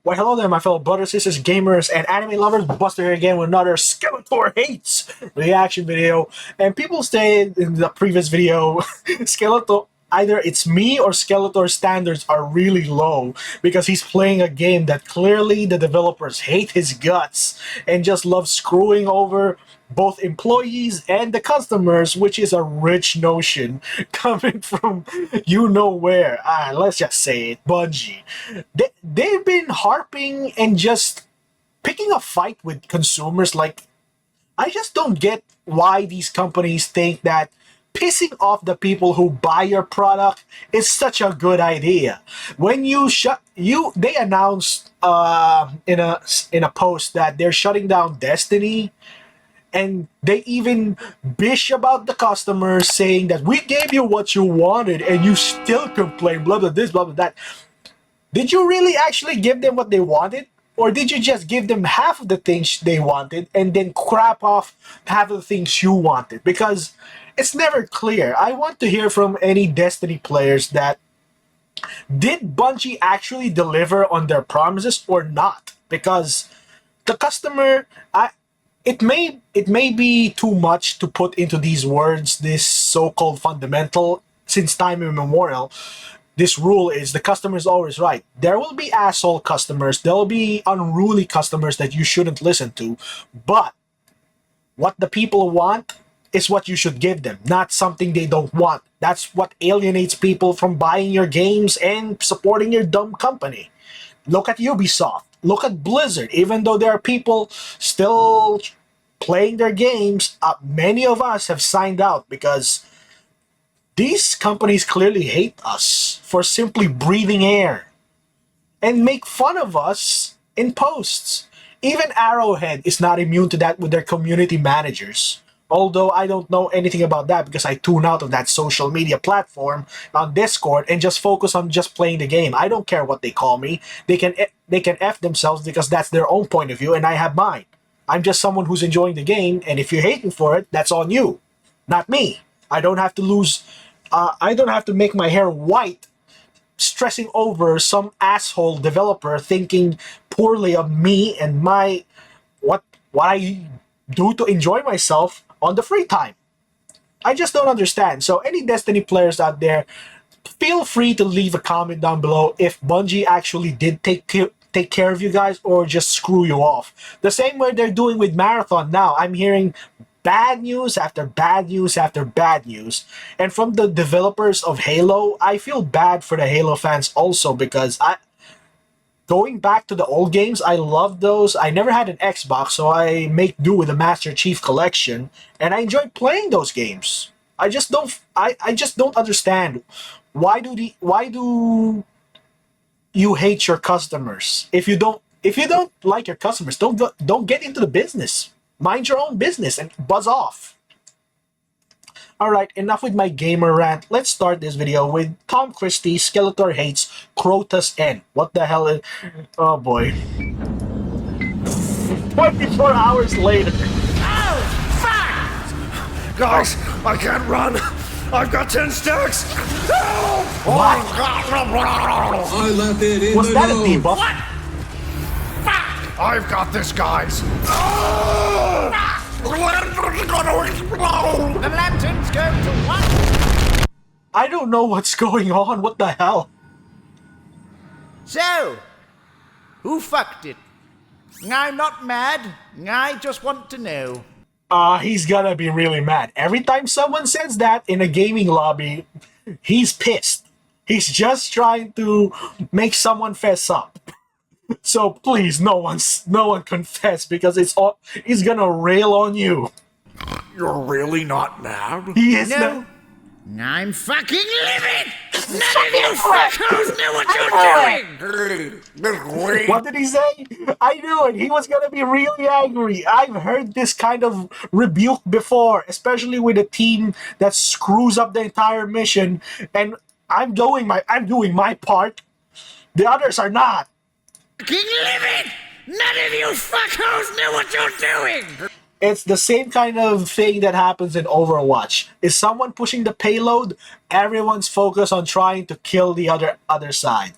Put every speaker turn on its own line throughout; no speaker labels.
Well, hello there, my fellow brothers, sisters, gamers, and anime lovers. Buster here again with another Skeletor hates reaction video. And people said in the previous video, Skeletor, either it's me or Skeletor's standards are really low because he's playing a game that clearly the developers hate his guts and just love screwing over both employees and the customers, which is a rich notion coming from you know where. Let's just say it, Bungie. They've been harping and just picking a fight with consumers. Like, I just don't get why these companies think that pissing off the people who buy your product is such a good idea. When they announced in a post that they're shutting down Destiny, and they even bish about the customers, saying that we gave you what you wanted and you still complain, blah blah this, blah blah that. Did you really actually give them what they wanted? Or did you just give them half of the things they wanted and then crap off half of the things you wanted? Because it's never clear. I want to hear from any Destiny players that did Bungie actually deliver on their promises or not? Because the customer, it may be too much to put into these words, this so-called fundamental, since time immemorial. This rule is the customer is always right. There will be asshole customers, there will be unruly customers that you shouldn't listen to, but what the people want is what you should give them, not something they don't want. That's what alienates people from buying your games and supporting your dumb company. Look at Ubisoft. Look at Blizzard. Even though there are people still playing their games, many of us have signed out because these companies clearly hate us for simply breathing air and make fun of us in posts. Even Arrowhead is not immune to that with their community managers. Although I don't know anything about that because I tune out of that social media platform on Discord and just focus on just playing the game. I don't care what they call me. They can F themselves because that's their own point of view and I have mine. I'm just someone who's enjoying the game, and if you hate me for it, that's on you, not me. I don't have to lose. I don't have to make my hair white stressing over some asshole developer thinking poorly of me and my what I do to enjoy myself on the free time. I just don't understand. So any Destiny players out there, feel free to leave a comment down below if Bungie actually did take care of you guys or just screw you off. The same way they're doing with Marathon now. I'm hearing bad news after bad news after bad news. And from the developers of Halo, I feel bad for the Halo fans also because going back to the old games, I love those. I never had an Xbox, so I make do with the Master Chief Collection, and I enjoy playing those games. I just don't understand why do you hate your customers? If you don't like your customers, don't get into the business. Mind your own business and buzz off. Alright, enough with my gamer rant. Let's start this video with Tom Christie, Skeletor hates Crota's end. What the hell is... Oh boy. 24 hours later.
Oh, fuck! Guys, I can't run. I've got 10 stacks. Help!
What?
I left it in
Was
the
that a
note.
debuff?
What? Fuck! I've got this, guys. The lanterns go to what?
I don't know what's going on. What the hell?
So, who fucked it? I'm not mad. I just want to know.
He's gonna be really mad. Every time someone says that in a gaming lobby, he's pissed. He's just trying to make someone fess up. So please, no one confess because he's gonna rail on you.
You're really not mad?
He is
No. I'm fucking livid! None of you fuckers know what you're doing!
What did he say? I knew it. He was gonna be really angry. I've heard this kind of rebuke before, especially with a team that screws up the entire mission. And I'm doing my part. The others are not.
Fucking livid! None of you fuckers know what you're doing!
It's the same kind of thing that happens in Overwatch. Is someone pushing the payload? Everyone's focused on trying to kill the other side.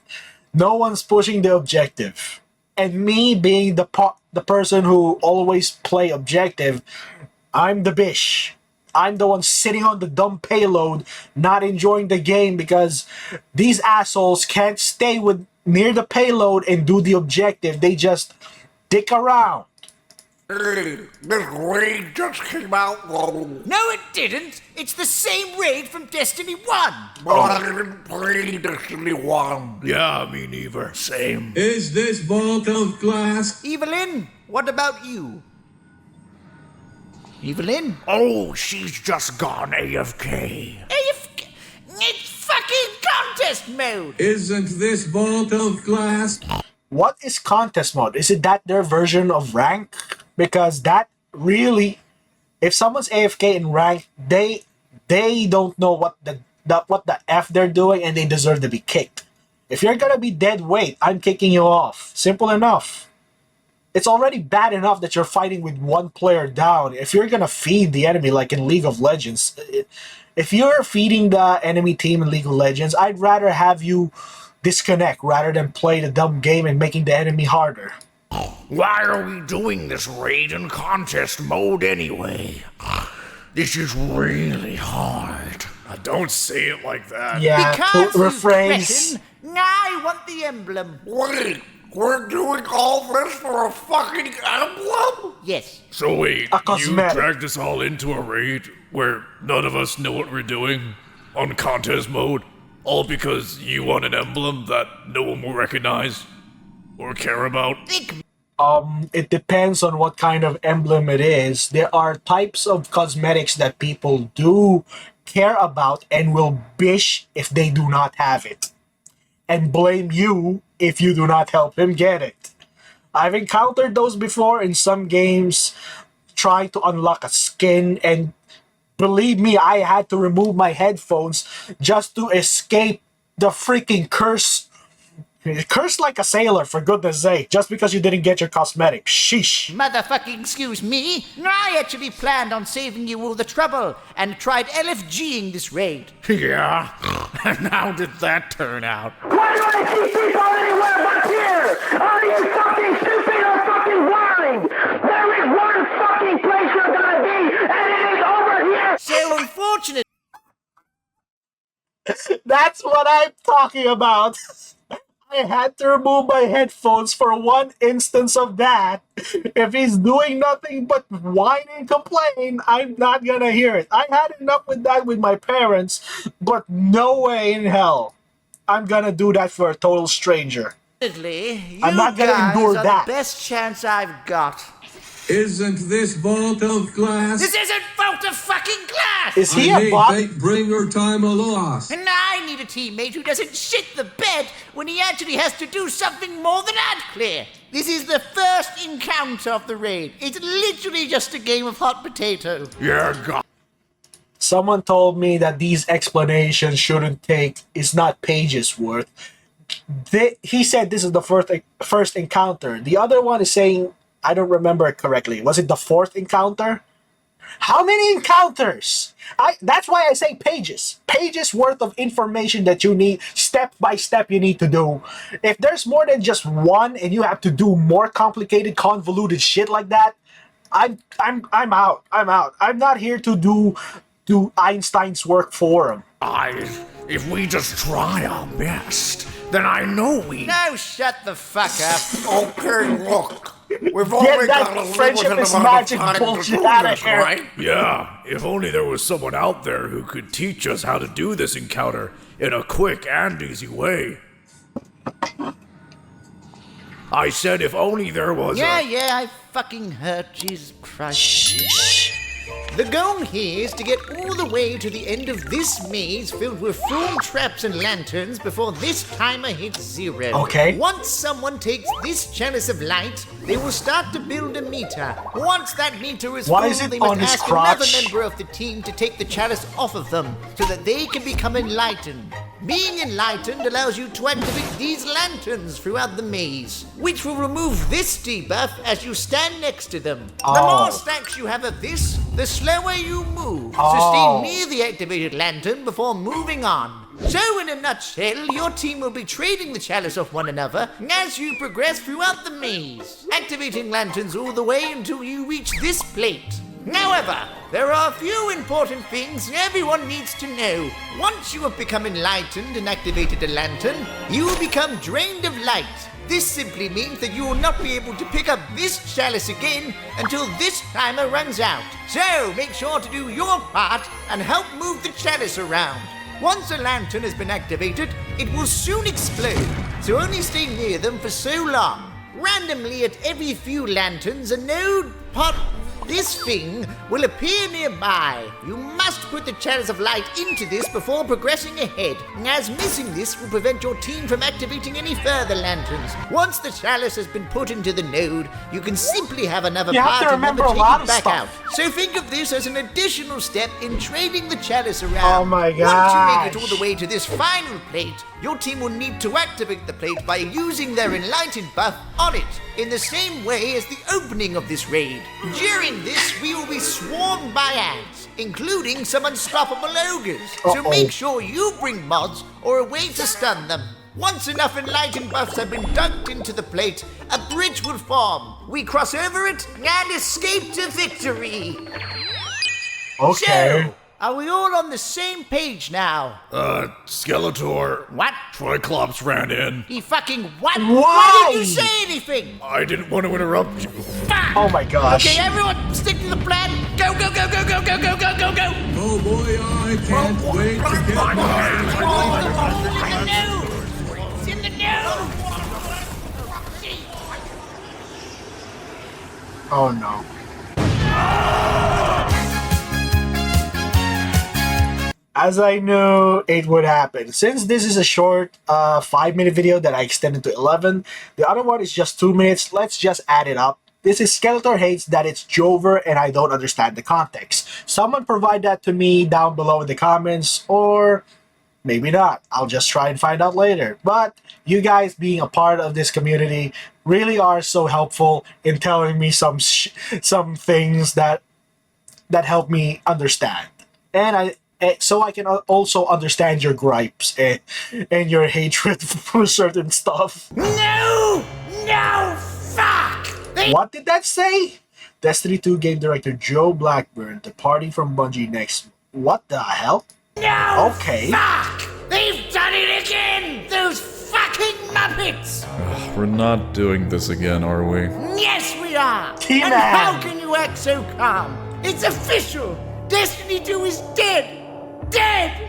No one's pushing the objective. And me being the person who always play objective, I'm the bish. I'm the one sitting on the dumb payload, not enjoying the game because these assholes can't stay with near the payload and do the objective. They just dick around.
This raid just came out.
No, it didn't. It's the same raid from Destiny 1.
But I didn't play Destiny 1.
Yeah, me neither. Same.
Is this vault of glass?
Evelyn, what about you? Evelyn?
Oh, she's just gone AFK.
It's fucking contest mode!
Isn't this vault of glass?
What is contest mode? Is it that their version of rank? Because that really, if someone's AFK in rank, they don't know what the F they're doing and they deserve to be kicked. If you're gonna be dead weight, I'm kicking you off. Simple enough. It's already bad enough that you're fighting with one player down. If you're gonna feed the enemy like in League of Legends, if you're feeding the enemy team in League of Legends, I'd rather have you disconnect rather than play the dumb game and making the enemy harder.
Why are we doing this raid in contest mode anyway? This is really hard.
Don't say it like that.
Yeah,
Because you
rephrase.
cretin, I want the emblem.
Wait, we're doing all this for a fucking emblem?
Yes.
So wait,
A
you
cosmetic.
dragged us all into a raid where none of us know what we're doing on contest mode, all because you want an emblem that no one will recognize or care about?
It depends on what kind of emblem it is. There are types of cosmetics that people do care about and will bish if they do not have it. And blame you if you do not help him get it. I've encountered those before in some games, trying to unlock a skin, and believe me, I had to remove my headphones just to escape the freaking curse. Curse like a sailor, for goodness sake, just because you didn't get your cosmetic. Sheesh.
Motherfucking excuse me. I actually planned on saving you all the trouble and tried LFGing this raid.
Yeah, and how did that turn out?
Why do I see people anywhere but here? Are you fucking stupid or fucking blind? There is one fucking place you're gonna be, and it is over here!
So unfortunate.
That's what I'm talking about. I had to remove my headphones for one instance of that. If he's doing nothing but whine and complain, I'm not gonna hear it. I had enough with that with my parents, but no way in hell I'm gonna do that for a total stranger.
You
I'm not gonna
guys
endure
are
that.
the best chance I've got.
Isn't this vault of glass?
This isn't Vault of fucking Glass!
Is he
I
a
need
bot?
Fatebringer time a loss.
And I need a teammate who doesn't shit the bed when he actually has to do something more than ad clear. This is the first encounter of the raid. It's literally just a game of hot potato.
Yeah, God.
Someone told me that these explanations shouldn't take, it's not pages worth. He said this is the first encounter. The other one is saying, I don't remember it correctly. Was it the fourth encounter? How many encounters? That's why I say pages. Pages worth of information that you need, step by step you need to do. If there's more than just one and you have to do more complicated, convoluted shit like that, I'm out. I'm out. I'm not here to do Einstein's work for him.
Guys, if we just try our best, then I know we...
No, shut the fuck up.
Okay, look. We've only
that
got a
friendship
limited
is
amount of
magic
time
bullshit
to do
outta
this,
here.
right?
Yeah, if only there was someone out there who could teach us how to do this encounter in a quick and easy way. I said if only there was
Yeah, I fucking heard. Jesus Christ. The goal here is to get all the way to the end of this maze filled with foam traps and lanterns before this timer hits 0.
Okay.
Once someone takes this chalice of light, they will start to build a meter. Once that meter is
Why
full,
is it
they
on
must
his
ask another
crotch?
member of the team to take the chalice off of them so that they can become enlightened. Being enlightened allows you to activate these lanterns throughout the maze, which will remove this debuff as you stand next to them. The
Oh.
more stacks you have of this, the slower you move.
Oh.
So stay near the activated lantern before moving on. So in a nutshell, your team will be trading the chalice off one another as you progress throughout the maze, activating lanterns all the way until you reach this plate. However, there are a few important things everyone needs to know. Once you have become enlightened and activated a lantern, you will become drained of light. This simply means that you will not be able to pick up this chalice again until this timer runs out. So make sure to do your part and help move the chalice around. Once a lantern has been activated, it will soon explode, so only stay near them for so long. Randomly at every few lanterns, a node pot this thing will appear nearby. You must put the chalice of light into this before progressing ahead, as missing this will prevent your team from activating any further lanterns. Once the chalice has been put into the node, you can simply have another party member take it back out. So think of this as an additional step in trading the chalice around.
Oh my
Once you make it
gosh.
all the way to this final plate, your team will need to activate the plate by using their enlightened buff on it, in the same way as the opening of this raid. During this, we will be swarmed by ants, including some unstoppable ogres. So make sure you bring mods or a way to stun them. Once enough enlightened buffs have been dunked into the plate, a bridge will form. We cross over it and escape to victory.
Okay.
So, are we all on the same page now?
Skeletor.
What?
Triclops ran in.
He fucking what?
Why?
Why didn't you say anything?
I didn't want to interrupt you.
Fuck!
Oh my gosh.
Okay, everyone, stick to the plan. Go, go, go, go, go, go, go, go, go, go.
Oh boy, I can't wait to get back.
It's in the news.
Oh no. As I knew it would happen. Since this is a short 5-minute video that I extended to 11, the other one is just 2 minutes, let's just add it up. This is Skeletor hates that it's Joever and I don't understand the context. Someone provide that to me down below in the comments, or maybe not. I'll just try and find out later. But you guys being a part of this community really are so helpful in telling me some things that help me understand. And so I can also understand your gripes and your hatred for certain stuff.
No! No! Fuck!
What did that say? Destiny 2 game director Joe Blackburn departing from Bungie next. What the hell?
No!
Okay.
Fuck! They've done it again! Those fucking Muppets!
We're not doing this again, are we?
Yes, we are!
T-Man.
And how can you act so calm? It's official! Destiny 2 is dead! Dead!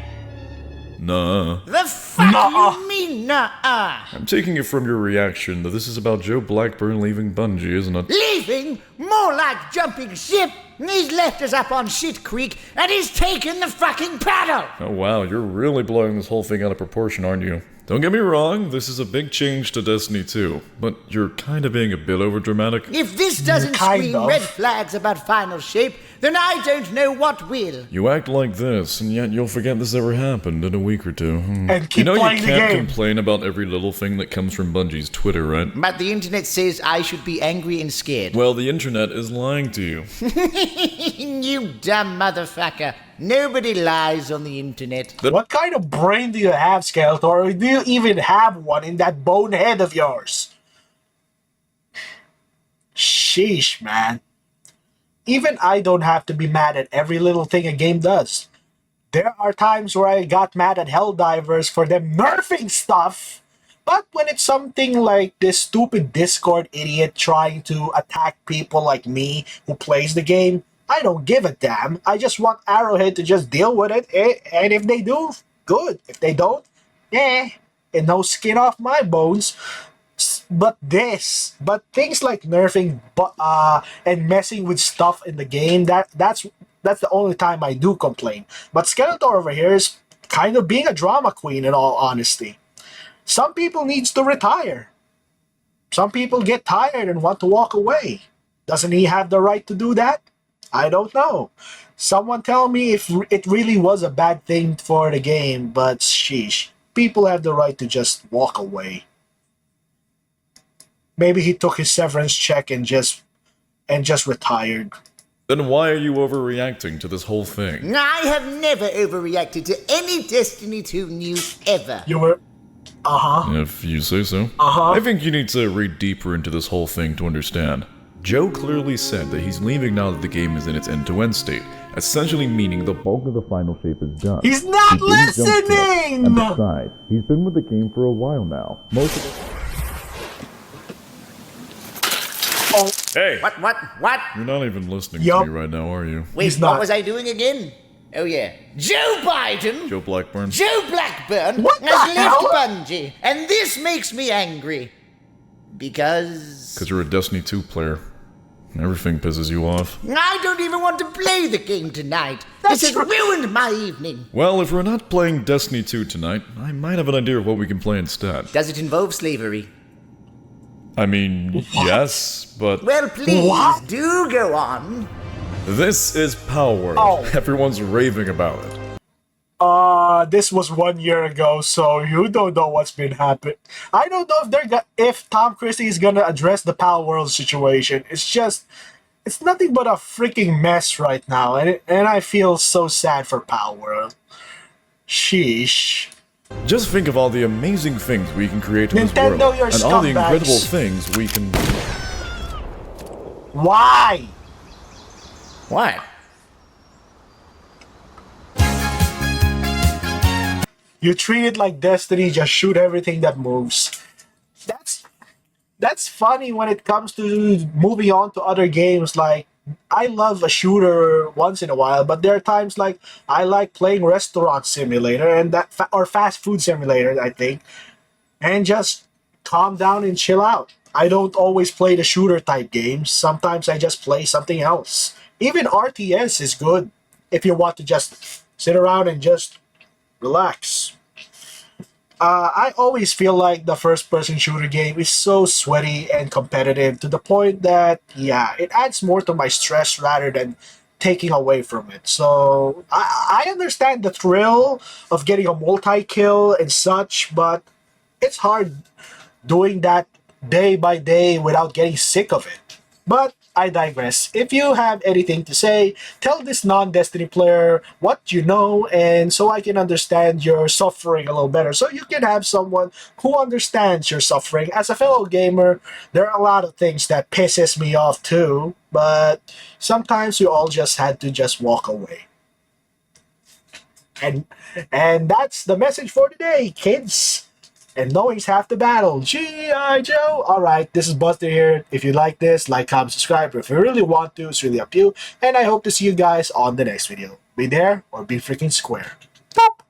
Nah.
The fuck
Nuh-uh.
you mean, nuh-uh?
I'm taking it from your reaction that this is about Joe Blackburn leaving Bungie, isn't it?
Leaving? More like jumping ship! He's left us up on Shit Creek, and he's taken the fucking paddle!
Oh wow, you're really blowing this whole thing out of proportion, aren't you? Don't get me wrong, this is a big change to Destiny 2, but you're kind of being a bit overdramatic.
If this doesn't
Kind
scream
of.
red flags about final shape, then I don't know what will.
You act like this, and yet you'll forget this ever happened in a week or two.
And keep
you know
playing
you
the
can't
game.
complain about every little thing that comes from Bungie's Twitter, right?
But the internet says I should be angry and scared.
Well, the internet is lying to you.
You dumb motherfucker. Nobody lies on the internet.
What kind of brain do you have, Skeletor? Or do you even have one in that bonehead of yours? Sheesh, man. Even I don't have to be mad at every little thing a game does. There are times where I got mad at Helldivers for them nerfing stuff, but when it's something like this stupid Discord idiot trying to attack people like me who plays the game, I don't give a damn. I just want Arrowhead to just deal with it, and if they do, good. If they don't, and no skin off my bones. But things like nerfing and messing with stuff in the game, that's the only time I do complain. But Skeletor over here is kind of being a drama queen in all honesty. Some people needs to retire. Some people get tired and want to walk away. Doesn't he have the right to do that? I don't know. Someone tell me if it really was a bad thing for the game, but sheesh. People have the right to just walk away. Maybe he took his severance check and just retired.
Then why are you overreacting to this whole thing?
I have never overreacted to any Destiny 2 news ever.
You were.
If you say so. I think you need to read deeper into this whole thing to understand. Joe clearly said that he's leaving now that the game is in its end-to-end state, essentially meaning the bulk of the final shape is done.
He's not
He didn't jump ship,
listening!
And besides, he's been with the game for a while now. Most of Hey!
What?
You're not even listening
Yup.
to me right now, are you?
Wait,
He's
what
not.
was I doing again? Oh yeah. Joe Biden!
Joe Blackburn?
Joe Blackburn
What the
has left
hell?
Bungie, and this makes me angry. Because
Because you're a Destiny 2 player. Everything pisses you off.
I don't even want to play the game tonight. This has ruined my evening.
Well, if we're not playing Destiny 2 tonight, I might have an idea of what we can play instead.
Does it involve slavery?
I mean, yes, but
Well, please
What?
do go on.
this is Power World.
Oh.
Everyone's raving about it.
This was 1 year ago, so you don't know what's been happening. I don't know if Tom Christie is gonna address the Power World situation. It's nothing but a freaking mess right now, and I feel so sad for Power World. Sheesh.
Just think of all the amazing things we can create in this
Nintendo,
world,
you're
and all the
scumbags.
incredible things we can.
Why?
What?
You treat it like Destiny, just shoot everything that moves. That's funny when it comes to moving on to other games. Like, I love a shooter once in a while, but there are times like I like playing Restaurant Simulator and or Fast Food Simulator, I think, and just calm down and chill out. I don't always play the shooter type games. Sometimes I just play something else. Even RTS is good if you want to just sit around and just relax. I always feel like the first-person shooter game is so sweaty and competitive to the point that, yeah, it adds more to my stress rather than taking away from it. So I understand the thrill of getting a multi-kill and such, but it's hard doing that day by day without getting sick of it. But I digress. If you have anything to say, tell this non-Destiny player what you know, and so I can understand your suffering a little better. So you can have someone who understands your suffering. As a fellow gamer, there are a lot of things that pisses me off too, but sometimes you all just had to just walk away. And that's the message for today, kids. And knowing's half the battle. G.I. Joe! Alright, this is Buster here. If you like this, like, comment, subscribe. If you really want to, it's really up to you. And I hope to see you guys on the next video. Be there or be freaking square. Boop!